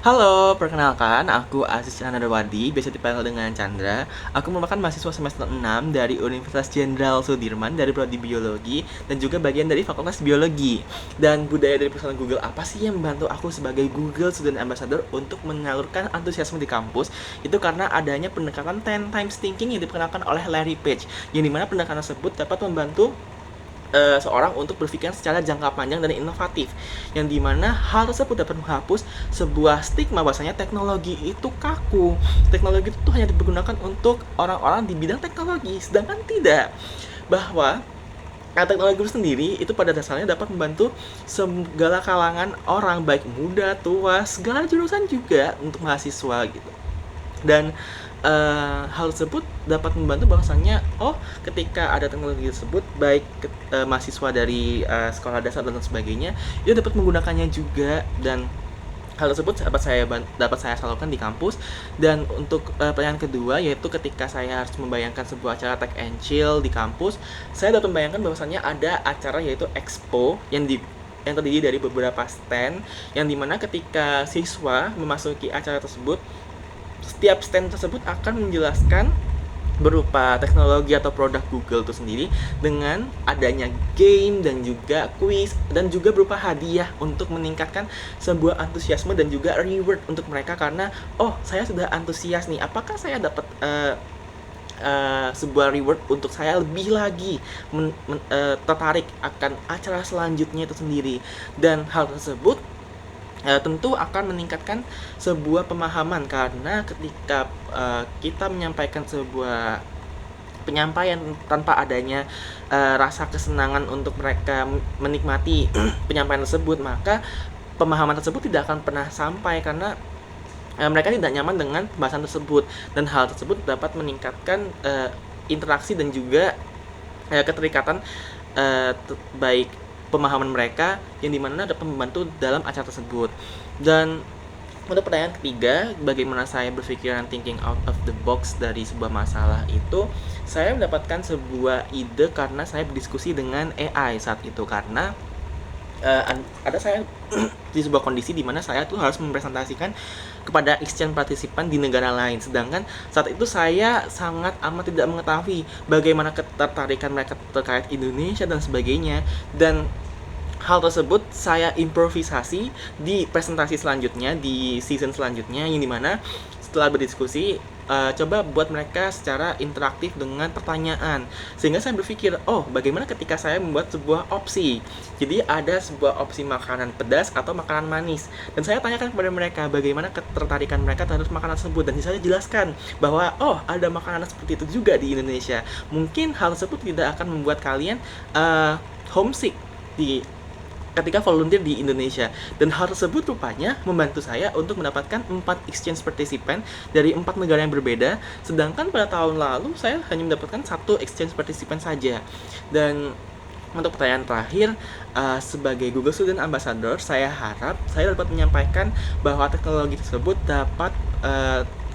Halo, perkenalkan, aku Aziz Chandrawadi, biasa dipanggil dengan Chandra. Aku merupakan mahasiswa semester 6 dari Universitas Jenderal Sudirman dari Prodi Biologi dan juga bagian dari Fakultas Biologi. Dan budaya dari perusahaan Google apa sih yang membantu aku sebagai Google Student Ambassador untuk menyalurkan antusiasme di kampus? Itu karena adanya pendekatan 10 times thinking yang diperkenalkan oleh Larry Page, yang dimana pendekatan tersebut dapat membantu seorang untuk berpikir secara jangka panjang dan inovatif, yang dimana hal tersebut dapat menghapus sebuah stigma bahwasanya teknologi itu kaku, teknologi itu hanya digunakan untuk orang-orang di bidang teknologi, sedangkan tidak, bahwa teknologi itu sendiri itu pada dasarnya dapat membantu segala kalangan orang, baik muda, tua, segala jurusan juga untuk mahasiswa gitu. Dan hal tersebut dapat membantu bahwasannya ketika ada teknologi tersebut baik mahasiswa dari sekolah dasar dan sebagainya itu dapat menggunakannya juga, dan hal tersebut dapat saya salurkan di kampus. Dan untuk pertanyaan kedua, yaitu ketika saya harus membayangkan sebuah acara tech and chill di kampus, saya dapat membayangkan bahwasannya ada acara yaitu expo yang terdiri dari beberapa stand, yang dimana ketika siswa memasuki acara tersebut, setiap stand tersebut akan menjelaskan berupa teknologi atau produk Google itu sendiri, dengan adanya game dan juga quiz dan juga berupa hadiah untuk meningkatkan sebuah antusiasme dan juga reward untuk mereka, karena saya sudah antusias nih, apakah saya dapat sebuah reward untuk saya lebih lagi tertarik akan acara selanjutnya itu sendiri. Dan hal tersebut tentu akan meningkatkan sebuah pemahaman, karena ketika kita menyampaikan sebuah penyampaian tanpa adanya rasa kesenangan untuk mereka menikmati penyampaian tersebut, maka pemahaman tersebut tidak akan pernah sampai, karena mereka tidak nyaman dengan pembahasan tersebut. Dan hal tersebut dapat meningkatkan interaksi dan juga keterikatan, baik pemahaman mereka, yang dimana dapat membantu dalam acara tersebut. Dan untuk pertanyaan ketiga, bagaimana saya berpikiran thinking out of the box dari sebuah masalah itu, saya mendapatkan sebuah ide karena saya berdiskusi dengan AI saat itu, karena ada saya di sebuah kondisi di mana saya tuh harus mempresentasikan kepada exchange partisipan di negara lain, sedangkan saat itu saya sangat amat tidak mengetahui bagaimana ketertarikan mereka terkait Indonesia dan sebagainya. Dan hal tersebut saya improvisasi di presentasi selanjutnya, di season selanjutnya, yang dimana setelah berdiskusi, coba buat mereka secara interaktif dengan pertanyaan, sehingga saya berpikir, bagaimana ketika saya membuat sebuah opsi. Jadi ada sebuah opsi makanan pedas atau makanan manis, dan saya tanyakan kepada mereka bagaimana ketertarikan mereka terhadap makanan tersebut, dan saya jelaskan bahwa ada makanan seperti itu juga di Indonesia. Mungkin hal tersebut tidak akan membuat kalian homesick di ketika volunteer di Indonesia. Dan hal tersebut rupanya membantu saya untuk mendapatkan 4 exchange participant dari 4 negara yang berbeda, sedangkan pada tahun lalu saya hanya mendapatkan 1 exchange participant saja. Dan untuk pertanyaan terakhir, sebagai Google Student Ambassador, saya harap saya dapat menyampaikan bahwa teknologi tersebut dapat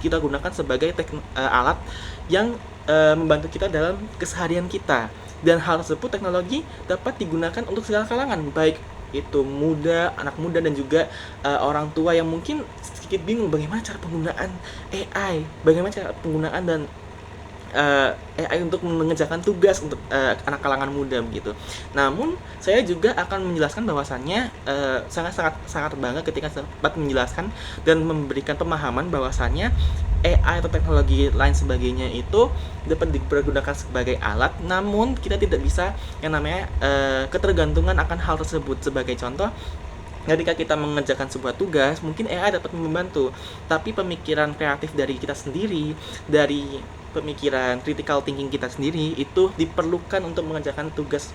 kita gunakan sebagai alat yang membantu kita dalam keseharian kita. Dan hal tersebut, teknologi dapat digunakan untuk segala kalangan, baik itu muda, anak muda, dan juga orang tua yang mungkin sedikit bingung bagaimana cara penggunaan AI, bagaimana cara penggunaan dan AI untuk mengerjakan tugas untuk anak kalangan muda begitu. Namun saya juga akan menjelaskan bahwasannya sangat bangga ketika sempat menjelaskan dan memberikan pemahaman bahwasannya AI atau teknologi lain sebagainya itu dapat dipergunakan sebagai alat, namun kita tidak bisa yang namanya ketergantungan akan hal tersebut. Sebagai contoh, ketika kita mengerjakan sebuah tugas, mungkin AI dapat membantu, tapi pemikiran kreatif dari kita sendiri, dari pemikiran critical thinking kita sendiri, itu diperlukan untuk mengerjakan tugas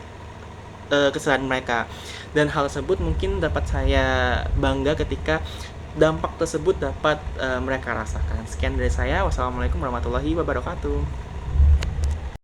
keseharian mereka. Dan hal tersebut mungkin dapat saya bangga ketika dampak tersebut dapat mereka rasakan. Sekian dari saya. Wassalamualaikum warahmatullahi wabarakatuh.